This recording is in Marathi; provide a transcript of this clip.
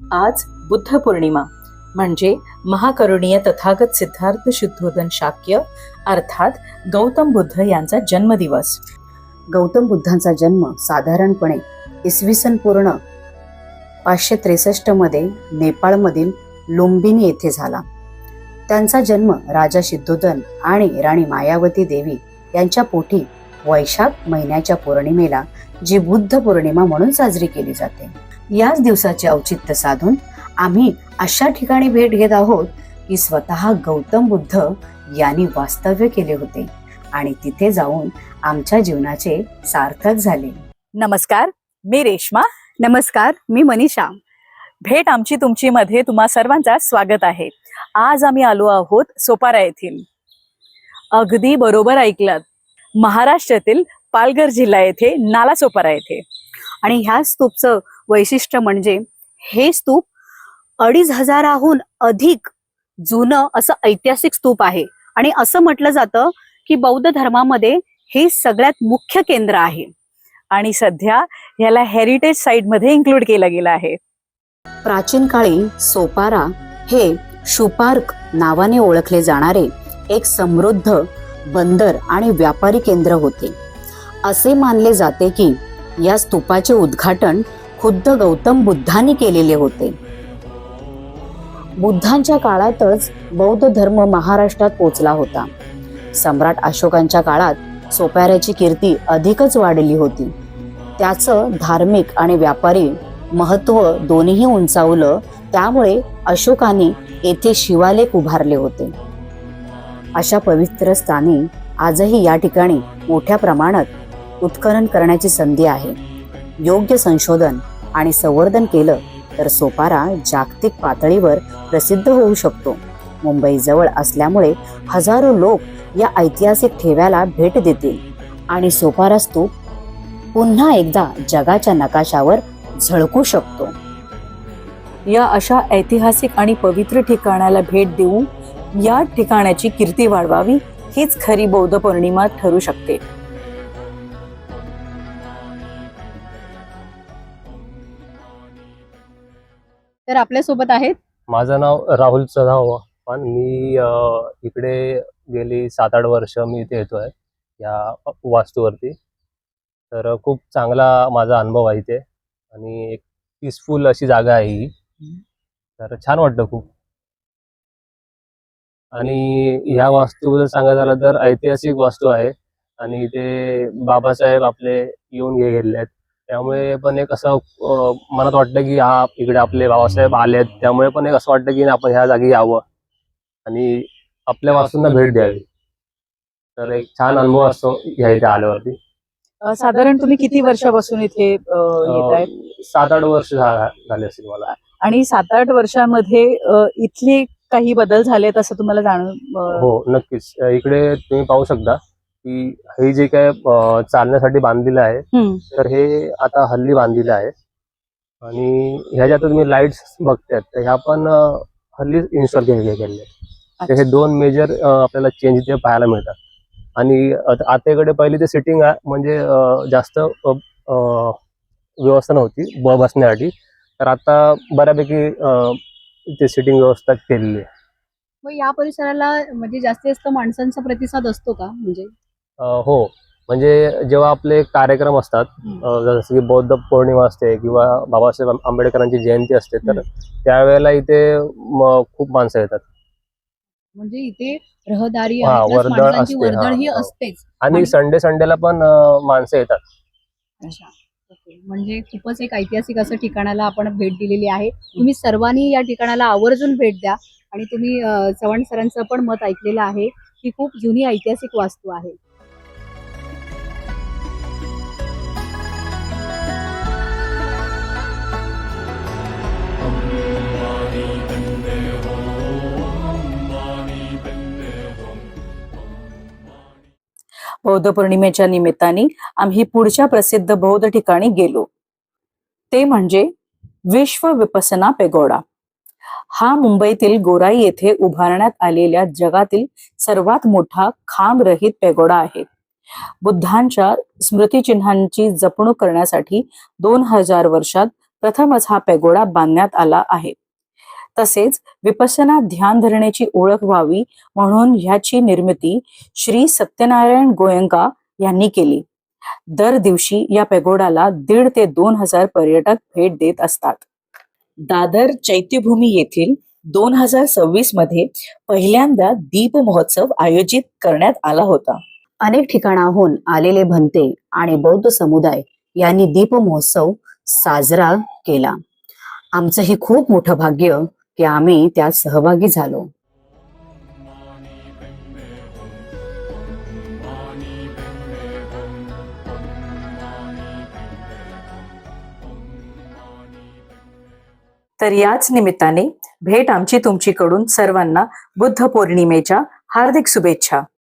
आज बुद्ध पौर्णिमा म्हणजे महाकरुणीय तथागत सिद्धार्थ शुद्धोदन शाक्य अर्थात गौतम बुद्ध यांचा जन्मदिवस. गौतम बुद्धांचा जन्म साधारणपणे इसवी पूर्ण 563 मध्ये नेपाळमधील लुंबिनी येथे झाला. त्यांचा जन्म राजा सिद्धोदन आणि राणी मायावती देवी यांच्या पोटी वैशाख महिन्याच्या पौर्णिमेला, जी बुद्ध पौर्णिमा म्हणून साजरी केली जाते. याच दिवसाचे औचित्य साधून आम्ही अशा ठिकाणी भेट घेत आहोत की स्वतः गौतम बुद्ध यांनी वास्तव्य केले होते आणि तिथे जाऊन आमच्या जीवनाचे सार्थक झाले. नमस्कार, मी रेश्मा. नमस्कार, मी मनीषा. भेट आमची तुमची मध्ये तुम्हा सर्वांचा स्वागत आहे. आज आम्ही आलो आहोत सोपारा येथील. अगदी बरोबर ऐकलात, महाराष्ट्रातील पालघर जिल्हा येथे नालासोपारा येथे. आणि ह्या स्तूपचं वैशिष्ट्य म्हणजे हे स्तूप 2500 अधिक जुनं असं ऐतिहासिक स्तूप आहे. आणि असं म्हटलं जातं की बौद्ध धर्मामध्ये हे सगळ्यात मुख्य केंद्र आहे आणि सध्या ह्याला हेरिटेज साइट मध्ये इन्क्लूड केलं गेलं आहे. प्राचीन काळी सोपारा हे शुपार्क नावाने ओळखले जाणारे एक समृद्ध बंदर आणि व्यापारी केंद्र होते. असे मानले जाते की या स्तूपाचे उद्घाटन खुद्द गौतम बुद्धांनी केलेले होते. बुद्धांच्या काळातच बौद्ध धर्म महाराष्ट्रात पोचला होता. सम्राट अशोकांच्या काळात सोपाऱ्याची कीर्ती अधिकच वाढली होती. त्याचं धार्मिक आणि व्यापारी महत्त्व दोन्हीही उंचावलं. त्यामुळे अशोकाने येथे शिवालेख उभारले होते. अशा पवित्र स्थानी आजही या ठिकाणी मोठ्या प्रमाणात उत्खनन करण्याची संधी आहे. योग्य संशोधन आणि संवर्धन केलं तर सोपारा जागतिक पातळीवर प्रसिद्ध होऊ शकतो. मुंबई जवळ असल्यामुळे हजारो लोक या ऐतिहासिक ठेव्याला भेट देतील आणि सोपारा स्तूप पुन्हा एकदा जगाच्या नकाशावर झळकू शकतो. या अशा ऐतिहासिक आणि पवित्र ठिकाणाला भेट देऊन या ठिकाणाची कीर्ती वाढवावी, हीच खरी बौद्ध पौर्णिमा ठरू शकते. तर आपल्या सोबत आहेत. माझं नाव राहुल चव्हाण. मी इकडे गेली 7-8 वर्ष मी इथे येतोय या वास्तूवरती. तर खूप चांगला माझा अनुभव आहे इथे आणि एक पीसफुल अशी जागा आहे ही. तर छान वाटतं खूप. आणि ह्या वास्तूबद्दल सांगायचं झालं तर ऐतिहासिक वास्तू आहे आणि इथे बाबासाहेब आपले येऊन गेले आहेत. त्यामुळे पण एक असं मनात वाटतं की हा इकडे आपले बाबासाहेब आले आहेत. त्यामुळे पण एक असं वाटतं की आपण ह्या जागी यावं आणि आपल्या वास्तूंना भेट द्यावी. तर एक छान अनुभव असतो ह्या इथे आल्यावरती. साधारण तुम्ही किती वर्षापासून इथे येत आहेत? 7-8 वर्ष झाले असतील मला. आणि 7-8 वर्षामध्ये इथले काही बदल झालेत असं तुम्हाला जाणून? हो, नक्कीच. इकडे तुम्ही पाहू शकता की हे जे काय चालण्यासाठी बांधलेलं आहे, तर हे आता हल्ली बांधलेलं आहे. आणि ह्याच्यात तुम्ही लाईट्स बघतायत, तर ह्या पण हल्ली इन्स्टॉल केलेले. तर हे 2 मेजर आपल्याला चेंज इथे पाहायला मिळतात. आणि आता इकडे पहिली ते सिटिंग म्हणजे जास्त व्यवस्था नव्हती बसण्यासाठी. तर आता बऱ्यापैकी इथे सिटिंग व्यवस्था केलेली आहे. मग या परिसराला म्हणजे जास्तीत जास्त माणसांचा प्रतिसाद असतो का? म्हणजे हो, म्हणजे जेव्हा आपले कार्यक्रम असतात, जसं की बौद्ध पौर्णिमा असते किंवा बाबासाहेब आंबेडकरांची जयंती असते, तर त्यावेळेला इथे खूप माणसं येतात. म्हणजे इथे रहदारी वर्दळ वर्दळ ही असते. असतेच. आणि संडेला पण माणसं येतात. अच्छा, ओके. म्हणजे खूपच एक ऐतिहासिक असं ठिकाणाला आपण भेट दिलेली आहे. तुम्ही सर्वांनी या ठिकाणाला आवर्जून भेट द्या. आणि तुम्ही चव्हाण सरांचं पण मत ऐकलेलं आहे की खूप जुनी ऐतिहासिक वास्तू आहे. बौद्ध पौर्णिमेच्या निमित्ताने आम्ही पुढच्या प्रसिद्ध बौद्ध ठिकाणी गेलो. ते म्हणजे विश्व विपसना पेगोडा. हा मुंबईतील गोराई येथे उभारण्यात आलेल्या जगातील सर्वात मोठा खांबरहित पेगोडा आहे. बुद्धांच्या स्मृतिचिन्हांची जपणूक करण्यासाठी 2000 वर्षात प्रथमच हा पेगोडा बांधण्यात आला आहे. तसेच विपश्यना ध्यान धरण्याची ओळख व्हावी म्हणून ह्याची निर्मिती श्री सत्यनारायण गोयंका यांनी केली. दर दिवशी या पेगोडाला 1,500 ते 2,000 पर्यटक भेट देत असतात. दादर चैत्यभूमी येथील 2026 मध्ये पहिल्यांदा दीप महोत्सव आयोजित करण्यात आला होता. अनेक ठिकाणाहून आलेले भंते आणि बौद्ध समुदाय यांनी दीप महोत्सव साजरा केला. आमचं हे खूप मोठं भाग्य की आम्ही त्यात सहभागी झालो. तर याच निमित्ताने भेट आमची तुमचीकडून सर्वांना बुद्ध पौर्णिमेच्या हार्दिक शुभेच्छा.